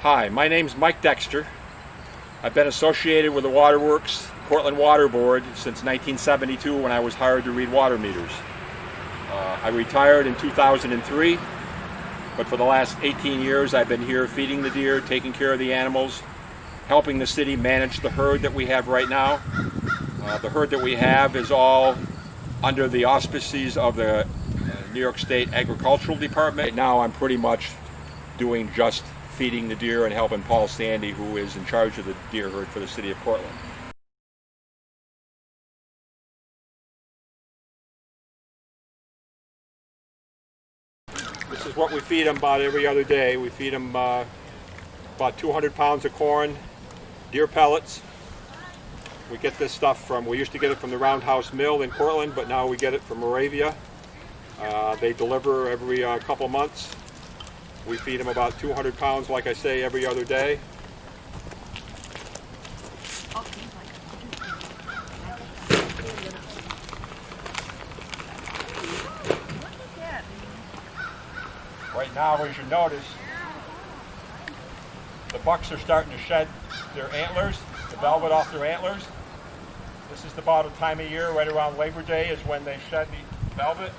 Hi, my name's Mike Dexter. I've been associated with the Waterworks, Cortland Water Board since 1972 when I was hired to read water meters. I retired in 2003, but for the last 18 years I've been here feeding the deer, taking care of the animals, helping the city manage the herd that we have right now. The herd that we have is all under the auspices of the New York State Agricultural Department. Right now I'm pretty much doing just feeding the deer and helping Paul Sandy, who is in charge of the deer herd for the City of Cortland. This is what we feed them about every other day. We feed them about 200 pounds of corn, deer pellets. We get this stuff we used to get it from the Roundhouse Mill in Cortland, but now we get it from Moravia. They deliver every couple months. We feed them about 200 pounds, like I say, every other day. Right now, as you notice, the bucks are starting to shed their antlers, the velvet off their antlers. This is about the time of year, right around Labor Day, is when they shed the velvet.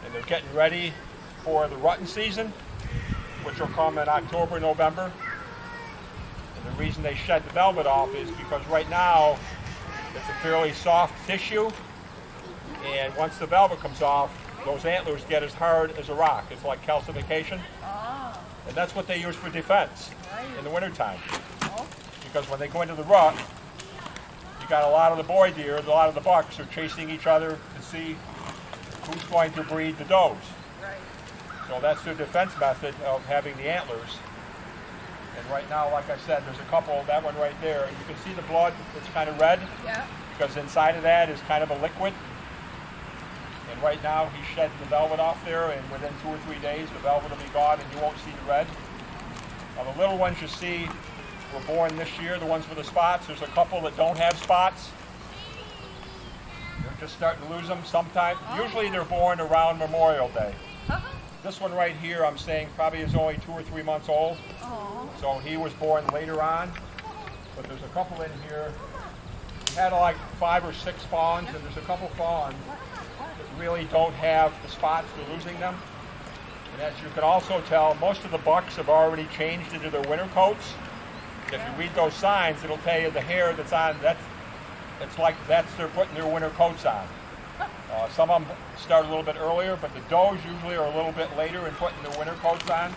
And they're getting ready for the rutting season, which will come in October, November. And the reason they shed the velvet off is because right now it's a fairly soft tissue, and once the velvet comes off, those antlers get as hard as a rock. It's like calcification. Oh. And that's what they use for defense in the wintertime. Oh. Because when they go into the rut, you got a lot of the boy deer, a lot of the bucks are chasing each other to see who's going to breed the does. Right. So that's their defense method of having the antlers. And right now, like I said, there's a couple, that one right there. You can see the blood, it's kind of red. Yeah. Because inside of that is kind of a liquid. And right now he's shedding the velvet off there, and within 2 or 3 days the velvet will be gone and you won't see the red. Now the little ones you see were born this year, the ones with the spots. There's a couple that don't have spots. They're just starting to lose them sometime. Usually they're born around Memorial Day. This one right here, I'm saying, probably is only 2 or 3 months old. So he was born later on. But there's a couple in here. We had like 5 or 6 fawns, and there's a couple fawns that really don't have the spots. They're losing them. And as you can also tell, most of the bucks have already changed into their winter coats. If you read those signs, it'll tell you the hair that's on, they're putting their winter coats on. Some of them start a little bit earlier, but the does usually are a little bit later in putting their winter coats on.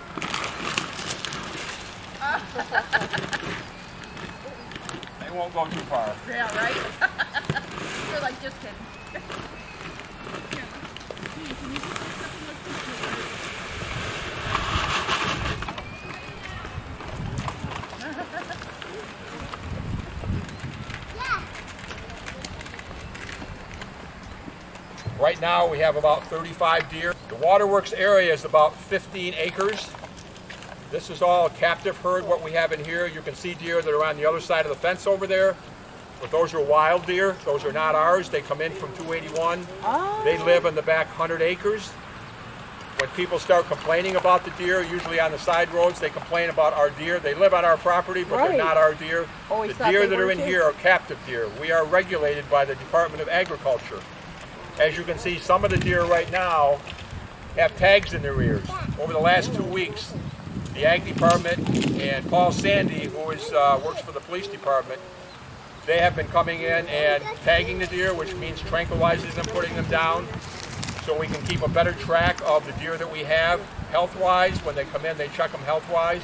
They won't go too far. Yeah, right? You're like, just kidding. Right now we have about 35 deer. The Waterworks area is about 15 acres. This is all a captive herd, what we have in here. You can see deer that are on the other side of the fence over there. But those are wild deer. Those are not ours. They come in from 281. Oh. They live in the back 100 acres. When people start complaining about the deer, usually on the side roads, they complain about our deer. They live on our property, but They're not our deer. The deer that are in here are captive deer. We are regulated by the Department of Agriculture. As you can see, some of the deer right now have tags in their ears. Over the last 2 weeks, the Ag Department and Paul Sandy, who works for the police department, they have been coming in and tagging the deer, which means tranquilizing them, putting them down, so we can keep a better track of the deer that we have health-wise. When they come in, they check them health-wise.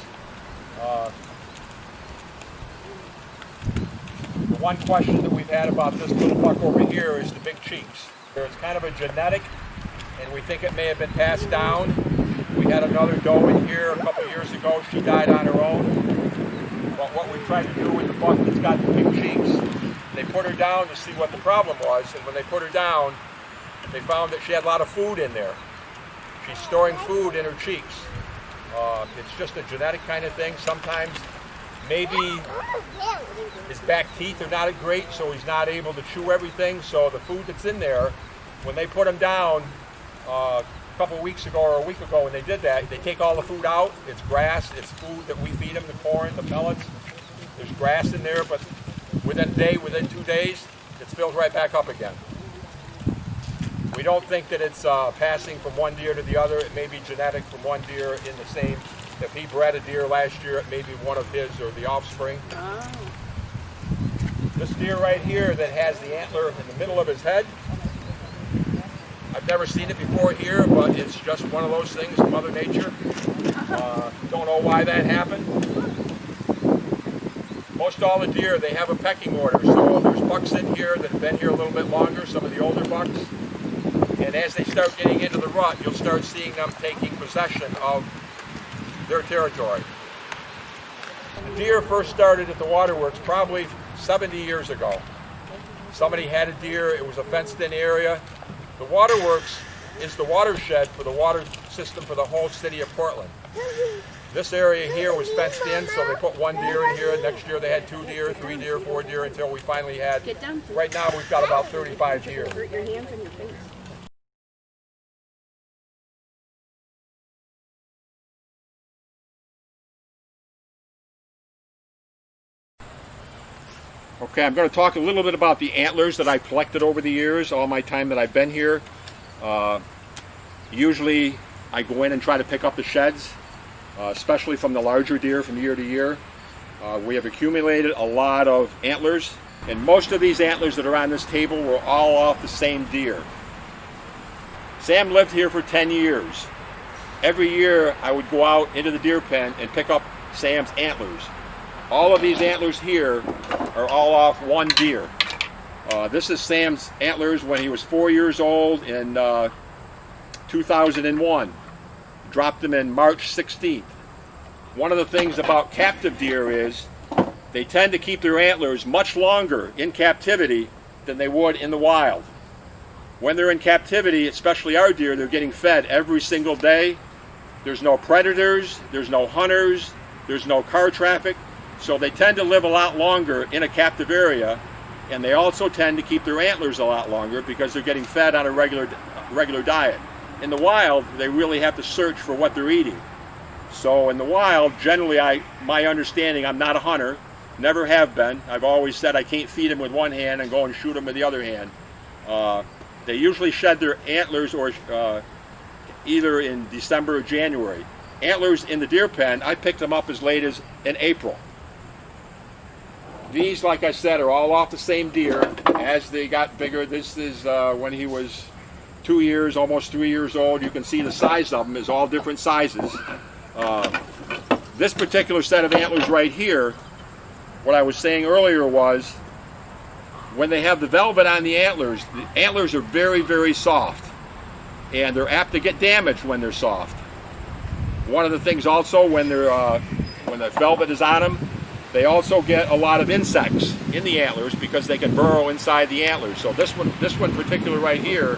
The one question that we've had about this little buck over here is the big cheeks. It's kind of a genetic, and we think it may have been passed down. We had another doe in here a couple years ago. She died on her own. But what we tried to do with the buck that's got the big cheeks, they put her down to see what the problem was, and when they put her down, they found that she had a lot of food in there. She's storing food in her cheeks. It's just a genetic kind of thing. Sometimes maybe his back teeth are not great, so he's not able to chew everything. So the food that's in there, when they put him down, a couple weeks ago or a week ago when they did that, they take all the food out. It's grass, it's food that we feed them, the corn, the pellets. There's grass in there, but within a day, within 2 days, it's filled right back up again. We don't think that it's passing from one deer to the other. It may be genetic from one deer in the same. If he bred a deer last year, it may be one of his or the offspring. Oh. This deer right here that has the antler in the middle of his head, I've never seen it before here, but it's just one of those things, Mother Nature. Don't know why that happened. Most all the deer, they have a pecking order, so there's bucks in here that have been here a little bit longer, some of the older bucks. And as they start getting into the rut, you'll start seeing them taking possession of their territory. The deer first started at the waterworks probably 70 years ago. Somebody had a deer, it was a fenced-in area. The waterworks is the watershed for the water system for the whole city of Cortland. This area here was fenced in, so they put one deer in here. Next year they had 2 deer, 3 deer, 4 deer, until we finally had, right now we've got about 35 deer. Hurt your hands and your face. Okay, I'm going to talk a little bit about the antlers that I've collected over the years, all my time that I've been here. Usually I go in and try to pick up the sheds, especially from the larger deer from year to year. We have accumulated a lot of antlers, and most of these antlers that are on this table were all off the same deer. Sam lived here for 10 years. Every year I would go out into the deer pen and pick up Sam's antlers. All of these antlers here are all off one deer. This is Sam's antlers when he was 4 years old in 2001. Dropped them in March 16th. One of the things about captive deer is they tend to keep their antlers much longer in captivity than they would in the wild. When they're in captivity, especially our deer, they're getting fed every single day. There's no predators, there's no hunters, there's no car traffic. So they tend to live a lot longer in a captive area, and they also tend to keep their antlers a lot longer because they're getting fed on a regular diet. In the wild, they really have to search for what they're eating. So in the wild, generally, my understanding, I'm not a hunter, never have been. I've always said I can't feed them with one hand and go and shoot them with the other hand. They usually shed their antlers or either in December or January. Antlers in the deer pen, I picked them up as late as in April. These, like I said, are all off the same deer. As they got bigger, this is when he was 2 years, almost 3 years old. You can see the size of them is all different sizes. This particular set of antlers right here, what I was saying earlier was, when they have the velvet on the antlers are very, very soft. And they're apt to get damaged when they're soft. One of the things also, when the velvet is on them, they also get a lot of insects in the antlers because they can burrow inside the antlers. So this one particular right here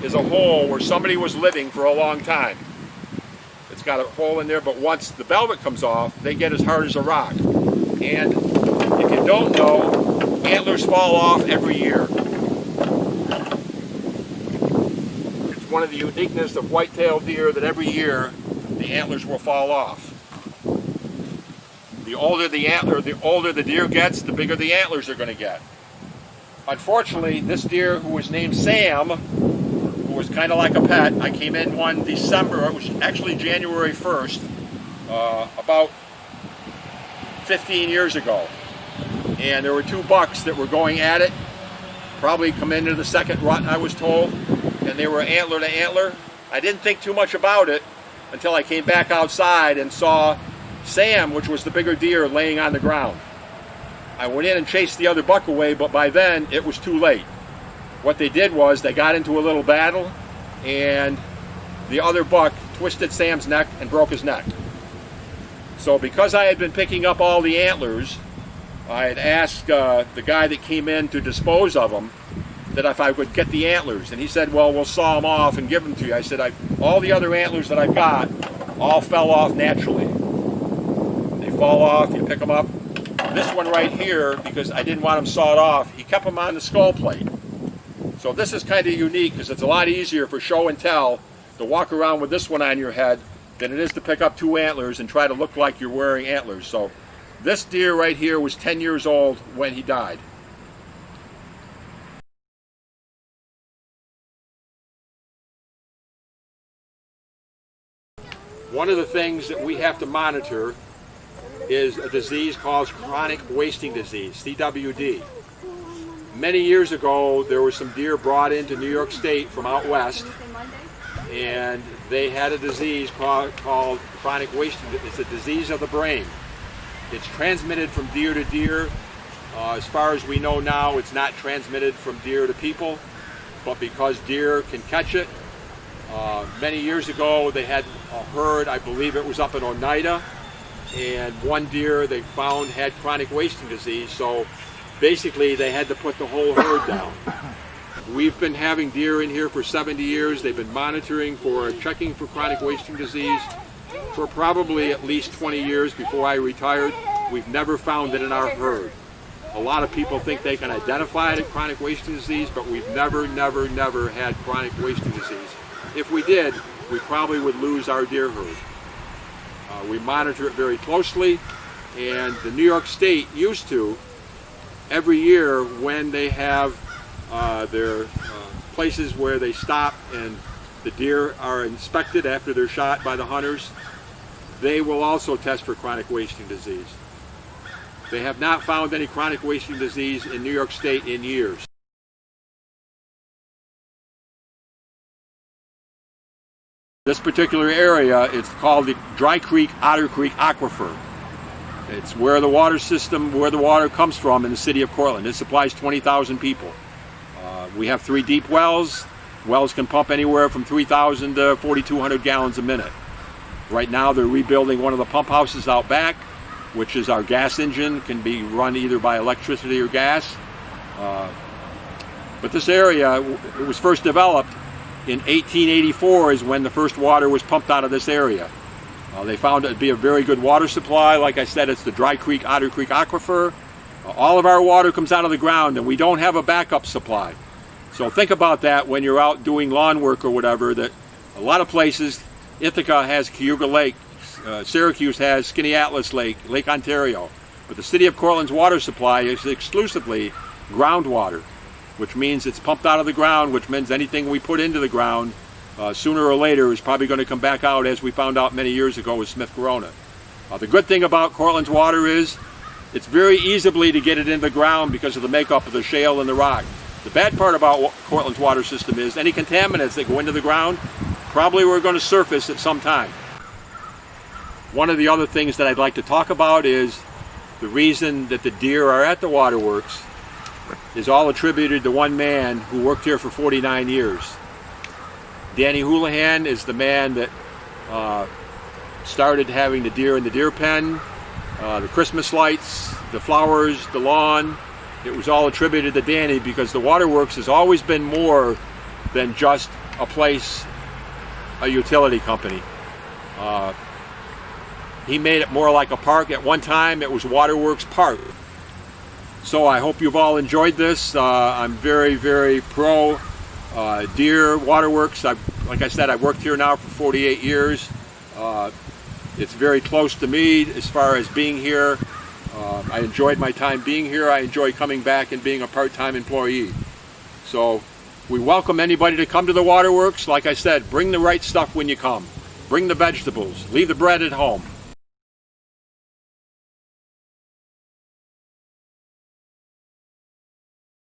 is a hole where somebody was living for a long time. It's got a hole in there, but once the velvet comes off, they get as hard as a rock. And if you don't know, antlers fall off every year. It's one of the uniqueness of whitetail deer that every year the antlers will fall off. The older the deer gets, the bigger the antlers are going to get. Unfortunately, this deer, who was named Sam, who was kind of like a pet, I came in one December, it was actually January 1st, about 15 years ago. And there were 2 bucks that were going at it, probably come into the second rut, I was told, and they were antler to antler. I didn't think too much about it until I came back outside and saw Sam, which was the bigger deer, laying on the ground. I went in and chased the other buck away, but by then it was too late. What they did was they got into a little battle, and the other buck twisted Sam's neck and broke his neck. So because I had been picking up all the antlers, I had asked the guy that came in to dispose of them that if I would get the antlers, and he said, well, we'll saw them off and give them to you. I said, all the other antlers that I've got all fell off naturally. They fall off, you pick them up. This one right here, because I didn't want them sawed off, he kept them on the skull plate. So this is kind of unique because it's a lot easier for show and tell to walk around with this one on your head than it is to pick up 2 antlers and try to look like you're wearing antlers. So this deer right here was 10 years old when he died. One of the things that we have to monitor is a disease called chronic wasting disease, CWD. Many years ago, there were some deer brought into New York State from out west, and they had a disease called chronic wasting. It's a disease of the brain. It's transmitted from deer to deer. As far as we know now, it's not transmitted from deer to people, but because deer can catch it. Many years ago, they had a herd, I believe it was up in Oneida, and one deer they found had chronic wasting disease, so basically they had to put the whole herd down. We've been having deer in here for 70 years. They've been monitoring for checking for chronic wasting disease for probably at least 20 years before I retired. We've never found it in our herd. A lot of people think they can identify it as chronic wasting disease, but we've never had chronic wasting disease. If we did, we probably would lose our deer herd. We monitor it very closely, and the New York State used to, every year when they have their places where they stop and the deer are inspected after they're shot by the hunters, they will also test for chronic wasting disease. They have not found any chronic wasting disease in New York State in years. This particular area, it's called the Dry Creek, Otter Creek Aquifer. It's where the water system, where the water comes from in the city of Cortland. It supplies 20,000 people. We have 3 deep wells. Wells can pump anywhere from 3,000 to 4,200 gallons a minute. Right now they're rebuilding one of the pump houses out back, which is our gas engine, can be run either by electricity or gas. But this area, it was first developed in 1884 is when the first water was pumped out of this area. They found it to be a very good water supply. Like I said, it's the Dry Creek, Otter Creek Aquifer. All of our water comes out of the ground, and we don't have a backup supply. So think about that when you're out doing lawn work or whatever, that a lot of places, Ithaca has Cayuga Lake, Syracuse has Skinny Atlas Lake, Lake Ontario. But the city of Cortland's water supply is exclusively groundwater, which means it's pumped out of the ground, which means anything we put into the ground sooner or later is probably going to come back out, as we found out many years ago with Smith Corona. The good thing about Cortland's water is it's very easily to get it into the ground because of the makeup of the shale and the rock. The bad part about Cortland's water system is any contaminants that go into the ground probably were going to surface at some time. One of the other things that I'd like to talk about is the reason that the deer are at the waterworks is all attributed to one man who worked here for 49 years. Danny Houlihan is the man that started having the deer in the deer pen, the Christmas lights, the flowers, the lawn. It was all attributed to Danny because the waterworks has always been more than just a place, a utility company. He made it more like a park. At one time it was Waterworks Park. So I hope you've all enjoyed this. I'm very pro deer waterworks. Like I said, I've worked here now for 48 years. It's very close to me as far as being here. I enjoyed my time being here. I enjoy coming back and being a part-time employee. So we welcome anybody to come to the waterworks. Like I said, bring the right stuff when you come. Bring the vegetables. Leave the bread at home.